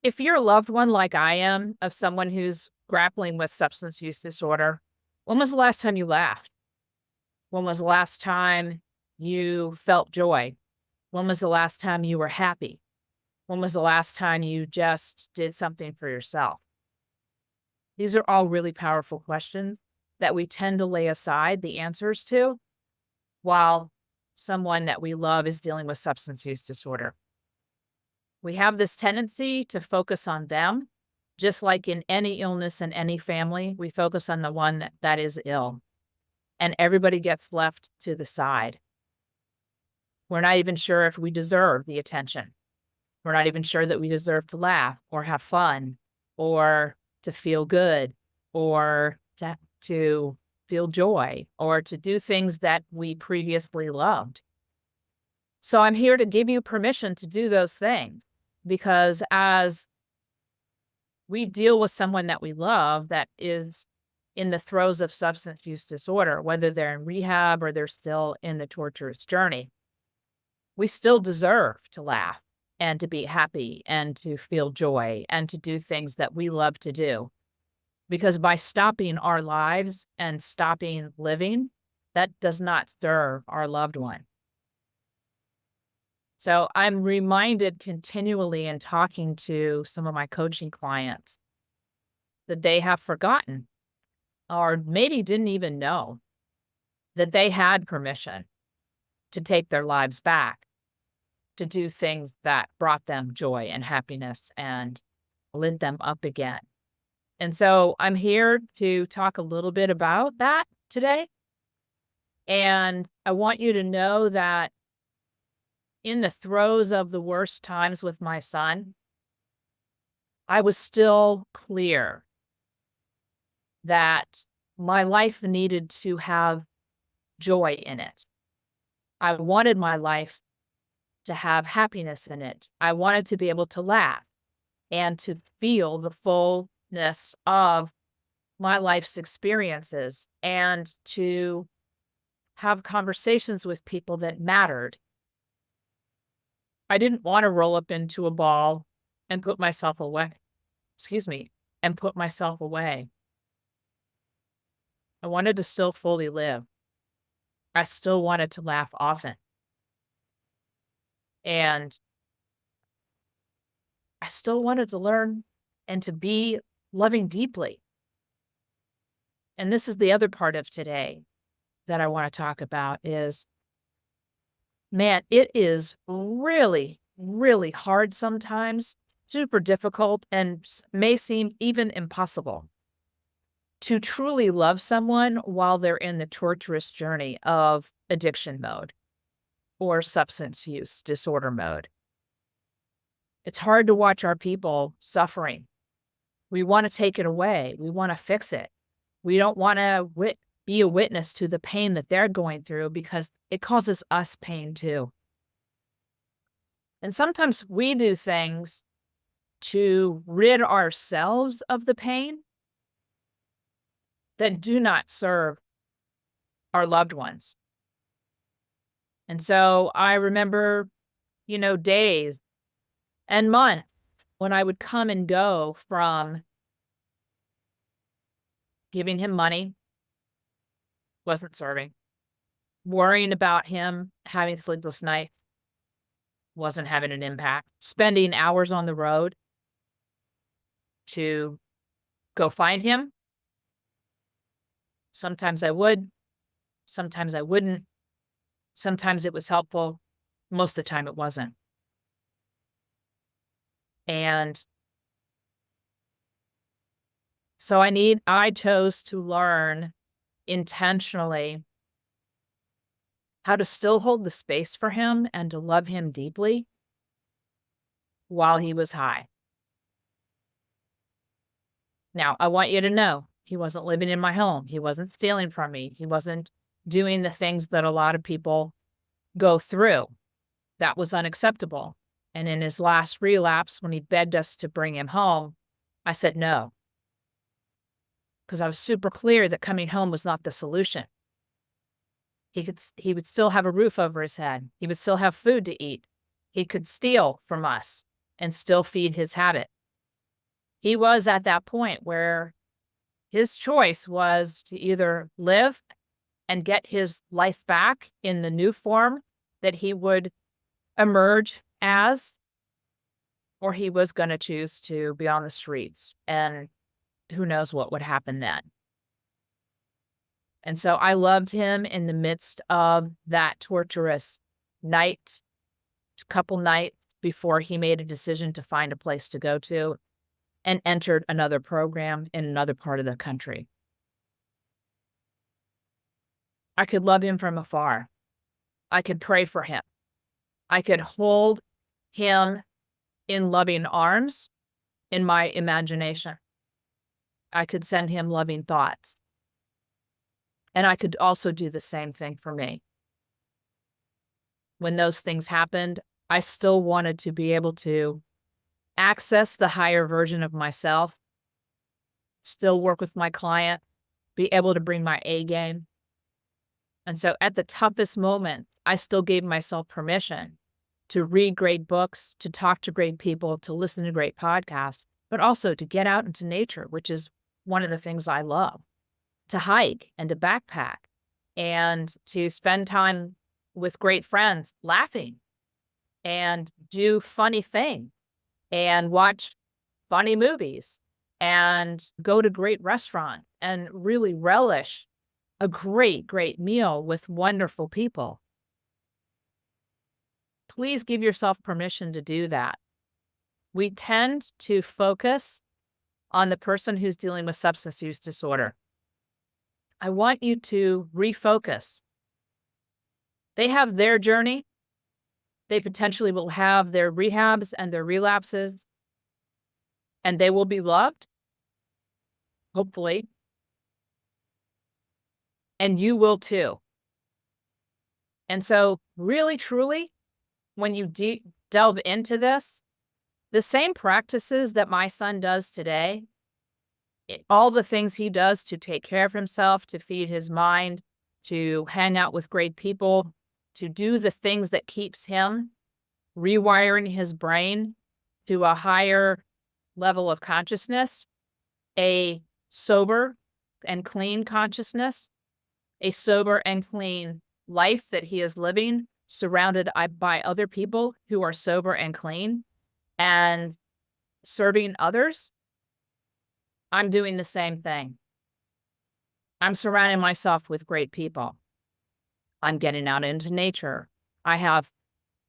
If you're a loved one like I am, of someone who's grappling with substance use disorder, when was the last time you laughed? When was the last time you felt joy? When was the last time you were happy? When was the last time you just did something for yourself? These are all really powerful questions that we tend to lay aside the answers to while someone that we love is dealing with substance use disorder. We have this tendency to focus on them, just like in any illness in any family, we focus on the one that is ill, and everybody gets left to the side. We're not even sure if we deserve the attention. We're not even sure that we deserve to laugh or have fun or to feel good or to feel joy or to do things that we previously loved. So I'm here to give you permission to do those things because as we deal with someone that we love that is in the throes of substance use disorder, whether they're in rehab or they're still in the torturous journey, we still deserve to laugh and to be happy and to feel joy and to do things that we love to do. Because by stopping our lives and stopping living, that does not serve our loved one. So I'm reminded continually in talking to some of my coaching clients that they have forgotten or maybe didn't even know that they had permission to take their lives back, to do things that brought them joy and happiness and lit them up again. And so I'm here to talk a little bit about that today. And I want you to know that in the throes of the worst times with my son, I was still clear that my life needed to have joy in it. I wanted my life to have happiness in it. I wanted to be able to laugh and to feel the fullness of my life's experiences and to have conversations with people that mattered. I didn't want to roll up into a ball and put myself away. Excuse me, and put myself away. I wanted to still fully live. I still wanted to laugh often. And I still wanted to learn and to be loving deeply. And this is the other part of today that I want to talk about is, man, it is really, really hard sometimes, super difficult, and may seem even impossible to truly love someone while they're in the torturous journey of addiction mode or substance use disorder mode. It's hard to watch our people suffering. We want to take it away. We want to fix it. We don't want to be a witness to the pain that they're going through because it causes us pain too. And sometimes we do things to rid ourselves of the pain that do not serve our loved ones. And so I remember, days and months when I would come and go from giving him money, wasn't serving, worrying about him having sleepless nights, wasn't having an impact, spending hours on the road to go find him. Sometimes I would, sometimes I wouldn't. Sometimes it was helpful. Most of the time it wasn't. And so I chose to learn intentionally how to still hold the space for him and to love him deeply while he was high. Now, I want you to know he wasn't living in my home. He wasn't stealing from me. He wasn't doing the things that a lot of people go through. That was unacceptable. And in his last relapse, when he begged us to bring him home, I said no. Because I was super clear that coming home was not the solution. He would still have a roof over his head. He would still have food to eat. He could steal from us and still feed his habit. He was at that point where his choice was to either live and get his life back in the new form that he would emerge as, or he was going to choose to be on the streets. And who knows what would happen then. And so I loved him in the midst of that torturous night, couple nights before he made a decision to find a place to go to and entered another program in another part of the country. I could love him from afar. I could pray for him. I could hold him in loving arms in my imagination. I could send him loving thoughts. And I could also do the same thing for me. When those things happened, I still wanted to be able to access the higher version of myself, still work with my client, be able to bring my A game. And so at the toughest moment, I still gave myself permission to read great books, to talk to great people, to listen to great podcasts, but also to get out into nature, which is one of the things I love, to hike and to backpack and to spend time with great friends laughing and do funny things and watch funny movies and go to great restaurants and really relish a great, great meal with wonderful people. Please give yourself permission to do that. We tend to focus on the person who's dealing with substance use disorder. I want you to refocus. They have their journey. They potentially will have their rehabs and their relapses, and they will be loved, hopefully. And you will too. And so really, truly, when you delve into this, the same practices that my son does today, all the things he does to take care of himself, to feed his mind, to hang out with great people, to do the things that keeps him rewiring his brain to a higher level of consciousness, a sober and clean consciousness, a sober and clean life that he is living, surrounded by other people who are sober and clean and serving others. I'm doing the same thing. I'm surrounding myself with great people. I'm getting out into nature. I have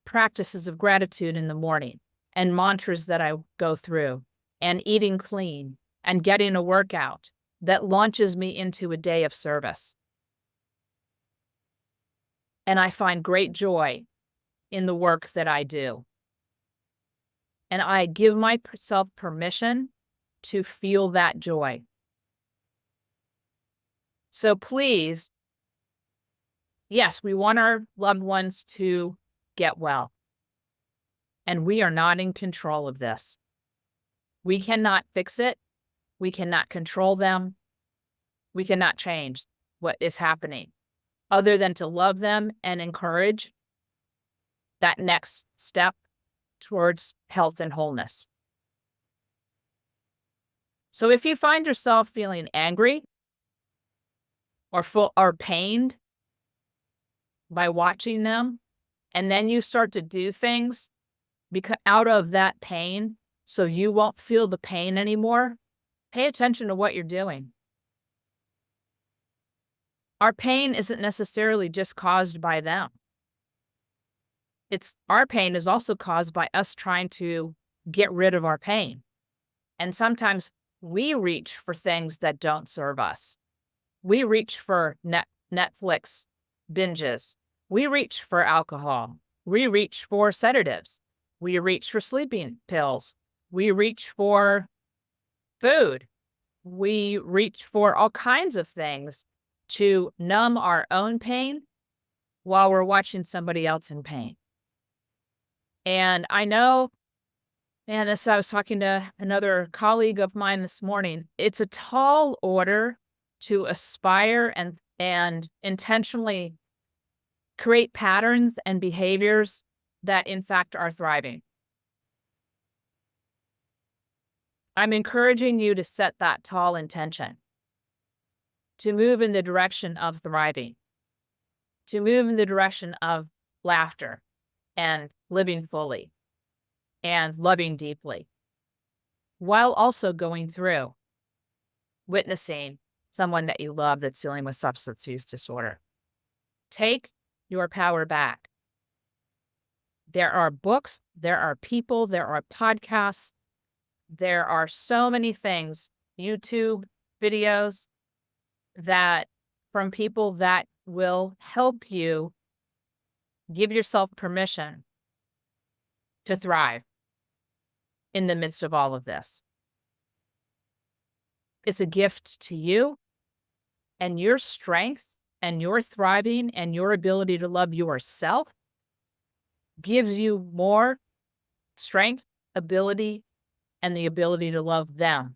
practices of gratitude in the morning and mantras that I go through and eating clean and getting a workout that launches me into a day of service. And I find great joy in the work that I do. And I give myself permission to feel that joy. So please, yes, we want our loved ones to get well. And we are not in control of this. We cannot fix it. We cannot control them. We cannot change what is happening, other than to love them and encourage that next step towards health and wholeness. So if you find yourself feeling angry or pained by watching them, and then you start to do things out of that pain so you won't feel the pain anymore, pay attention to what you're doing. Our pain isn't necessarily just caused by them. Our pain is also caused by us trying to get rid of our pain. And sometimes we reach for things that don't serve us. We reach for Netflix binges. We reach for alcohol. We reach for sedatives. We reach for sleeping pills. We reach for food. We reach for all kinds of things to numb our own pain while we're watching somebody else in pain. And I know, I was talking to another colleague of mine this morning. It's a tall order to aspire and intentionally create patterns and behaviors that in fact are thriving. I'm encouraging you to set that tall intention, to move in the direction of thriving, to move in the direction of laughter and living fully and loving deeply, while also going through witnessing someone that you love that's dealing with substance use disorder. Take your power back. There are books, there are people, there are podcasts, there are so many things, YouTube videos that from people that will help you give yourself permission to thrive in the midst of all of this. It's a gift to you and your strength and your thriving and your ability to love yourself gives you more strength, ability, and the ability to love them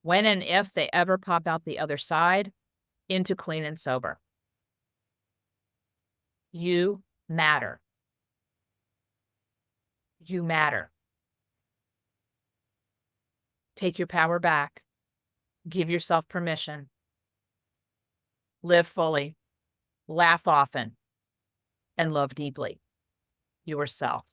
when and if they ever pop out the other side into clean and sober. You matter. You matter. Take your power back. Give yourself permission. Live fully. Laugh often. And love deeply yourself.